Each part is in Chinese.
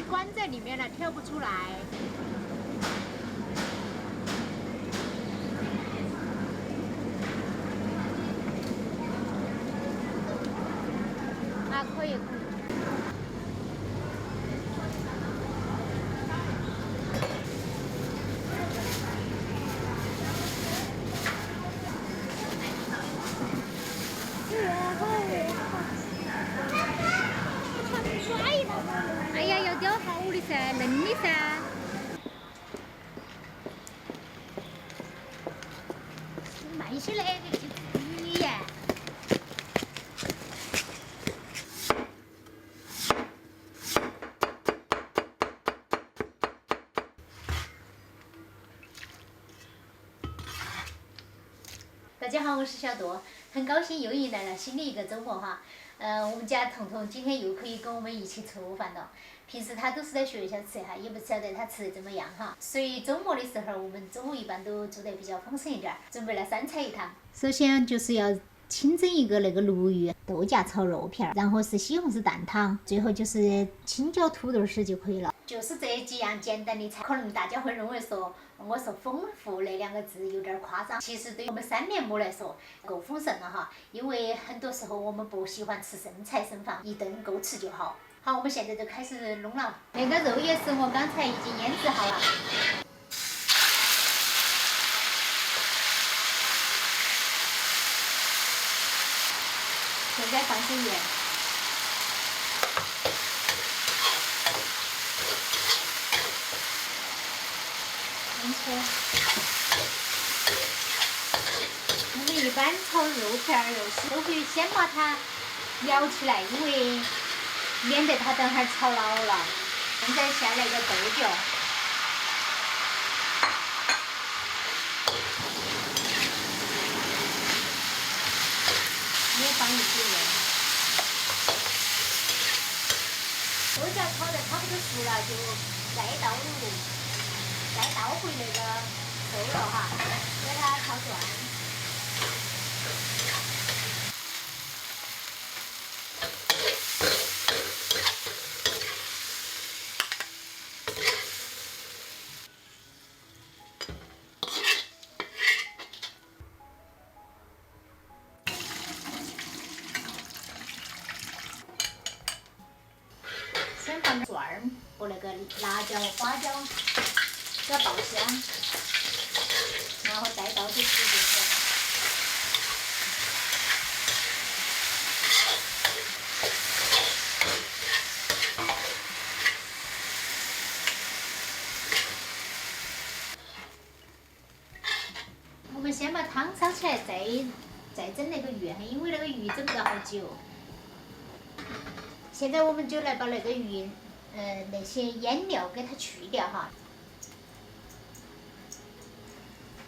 关在里面了，跳不出来。啊，可以。哎呀，要雕好的噻，嫩的噻。慢些来，这个鱼呀。大家好，我是小杜，很高兴又迎来了新的一个周末哈。我们家彤彤今天又可以跟我们一起吃午饭了。平时他都是在学校吃哈，也不晓得他吃得怎么样哈。所以周末的时候，我们中午一般都做得比较丰盛一点儿，准备了3菜一汤。首先就是要清蒸一个那个鲈鱼，豆荚炒肉片儿，然后是西红柿蛋汤，最后就是青椒土豆丝就可以了。就是这几样简单的菜，可能大家会认为说我说丰富那2个字有点夸张，其实对于我们3年模来说够丰盛了哈。因为很多时候我们不喜欢吃剩菜剩饭，一顿够吃就好。好，我们现在就开始弄了。那个肉也是我刚才已经腌制好了。现在放些盐。我们一般炒肉片儿、肉丝都会先把它燎起来，因为免得它等会儿炒老了。现在下那个豆角，也放一些盐。豆角炒得差不多熟了，就再倒回那个瘦肉哈，给它炒转。先放蒜儿和那个辣椒、花椒，给它爆香，然后再倒些水进去。我们先把汤烧起来，再蒸那个鱼，因为那个鱼蒸不到好久。现在我们就来把那个鱼，那些腌料给它去掉哈。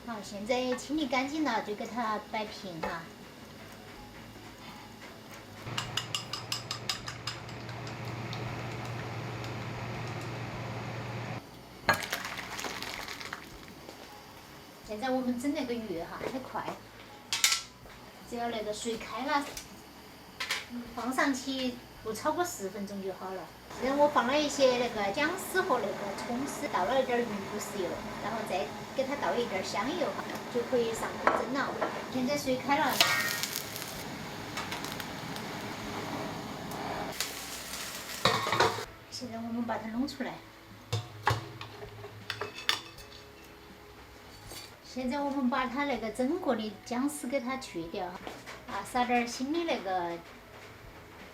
好，现在清理干净了，就给它摆平哈。现在我们蒸那个鱼哈，很快，只要那个水开了，放上去不超过10分钟就好了。然后我放了一些那个姜丝和那个葱丝，倒了一点鱼骨豉油，然后再给它倒一点香油哈，就可以上锅蒸了。现在水开了，现在我们把它弄出来。现在我们把它那个蒸过的姜丝给它去掉，撒点新的那个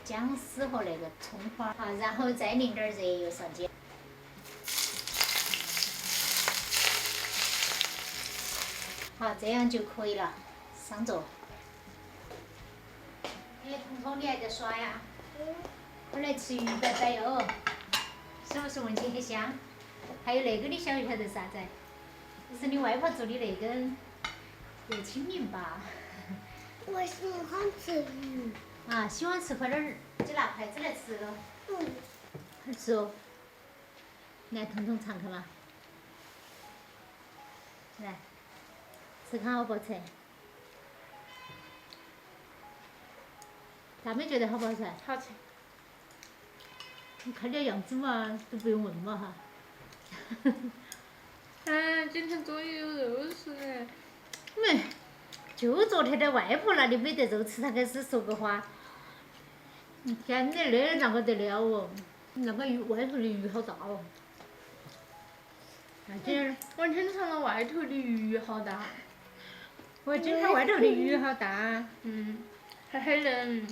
姜丝和那个葱花，然后再淋点热油上去。好，这样就可以了，上桌。哎，彤彤，你还在耍呀？我来吃鱼摆摆哟，是不是闻起很香？还有那个你晓不晓得啥子？这是你外婆做的那个热清明吧？我喜欢吃鱼。喜欢吃，快点儿，就拿筷子来吃了。好吃哦。来，彤彤尝看嘛。来，吃看好不好吃？大妹觉得好不好吃？好吃。看点样子嘛，都不用问嘛哈。今天终于有肉吃了。没，就昨天在外婆那里没得肉吃，才开始说个话。天哪，那个得了哦，那个鱼外头的鱼好大哦。我听说了外头的鱼好大。我今天外头的鱼好大。还很嫩。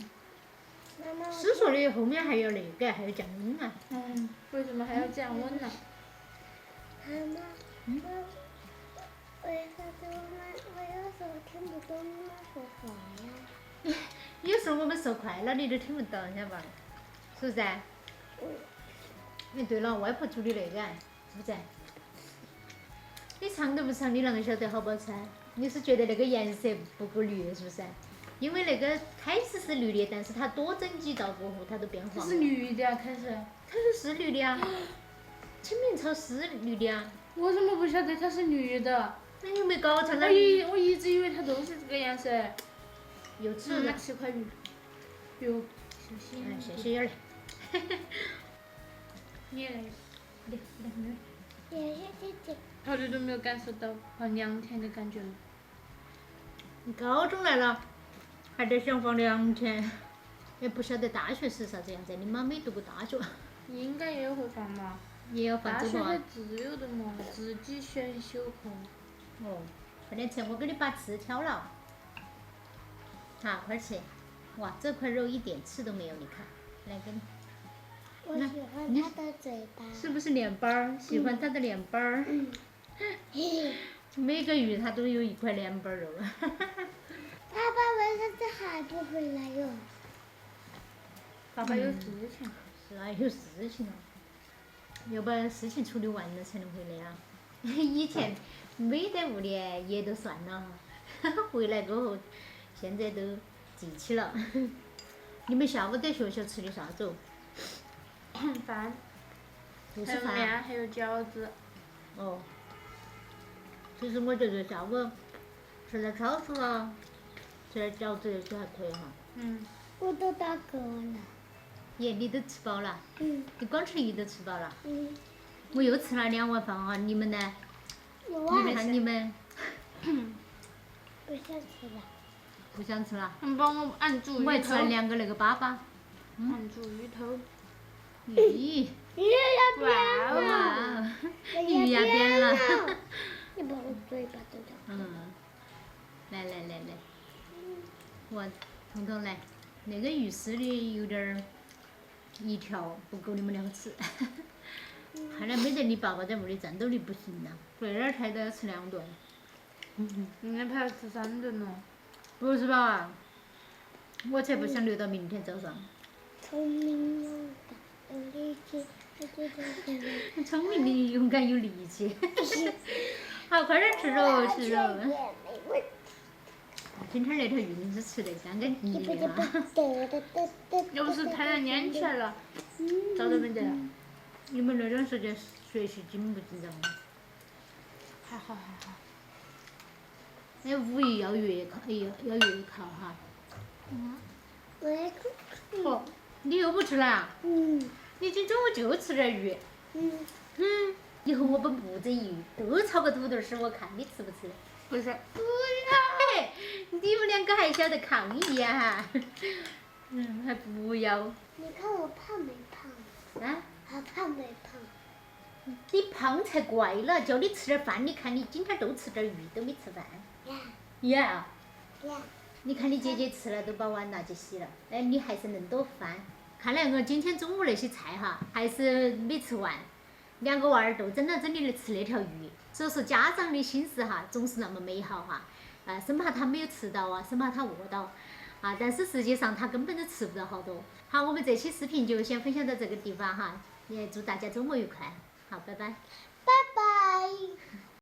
妈妈，是说的后面还有那个，还有降温啊。为什么还要降温呢？妈妈，为啥子我有时候听不懂你们说话呀？有时候我们说快了，你都听不到，晓得吧？是不是？哎，对了，外婆煮的那个，是不是？你尝都不尝，你啷个晓得好不好吃？你是觉得那个颜色不够绿，是不是？因为那个开始是绿的，但是它多整几道过后，它都变黄了。它是绿的啊，开始。它是绿的啊，清明草是绿的啊。我怎么不晓得它是绿的？那你有没有搞成了？我一直以为它都是这个颜色。又吃了。7块鱼。哟，谢谢。谢谢儿嘞。你来。谢谢姐姐。好久都没有感受到放2天的感觉了。你高中来了，还在想放2天，也不晓得大学是啥子样子。你妈没读过大学。应该也会放嘛。也要放大学周末啊。是自由的嘛，自己选修课。哦，快点吃，我给你把刺挑了。好，快吃。哇，这块肉一点刺都没有，你看，来给你。我喜欢它的嘴巴。是不是脸包儿？喜欢它的脸包儿。每个鱼它都有一块脸包肉。爸爸为啥子还不回来哟？爸爸有事情。是啊，有事情啊，要把事情处理完了才能回来啊。以前没得屋里也都算了，回来过后，现在都记起了。你们下午在学校吃的啥子哦？饭。就是饭。还有面，还有饺子。哦。其实我觉得下午吃点炒薯啊，吃点饺子那些还可以哈。我都打嗝了。耶，你都吃饱了？你光吃鱼都吃饱了？嗯。我又吃了2碗饭啊，你们呢？你看你们。不想吃了。不想吃了？帮我按住鱼头。我还吃了2个那个粑粑。按住鱼头。咦。鱼要哇变了。哦，鱼要变了。你把我嘴巴都咬。来。我彤彤来，那个鱼丝的有点儿一条不够你们2个吃。看来没得你爸爸在屋里战斗力不行了，这点儿菜都要吃2顿。明天还要吃3顿咯。不是吧？我才不想留到明天早上。聪明勇敢有力气，我觉得聪明的勇敢有力气。好，快点吃肉，吃肉。今天那条鱼是吃得干干净净的哈。要不是太阳蔫起来了，早都没得了。你们那段时间学习紧不紧张啊？还好。哎，5一要月考，要月考哈。我也不哦，你又不吃了啊？嗯。你今中午就吃点鱼。以后我们不整鱼，都炒个土豆丝，我看你吃不吃。不是。不要，你们2个还晓得抗议呀哈？还不要。你看我胖没胖？啊？还胖没胖？你胖才怪了，叫你吃点饭，你看你今天都吃点鱼，都没吃饭。呀。你看你姐姐吃了，都把碗拿去洗了。哎，你还是恁多饭。看来我今天中午那些菜哈，还是没吃完。2个娃儿都整了整的吃那条鱼，所以说家长的心思哈，总是那么美好哈。生怕他没有吃到啊，生怕他饿到。但是实际上他根本就吃不到好多。好，我们这期视频就先分享到这个地方哈，也祝大家周末愉快。好，拜拜。拜拜。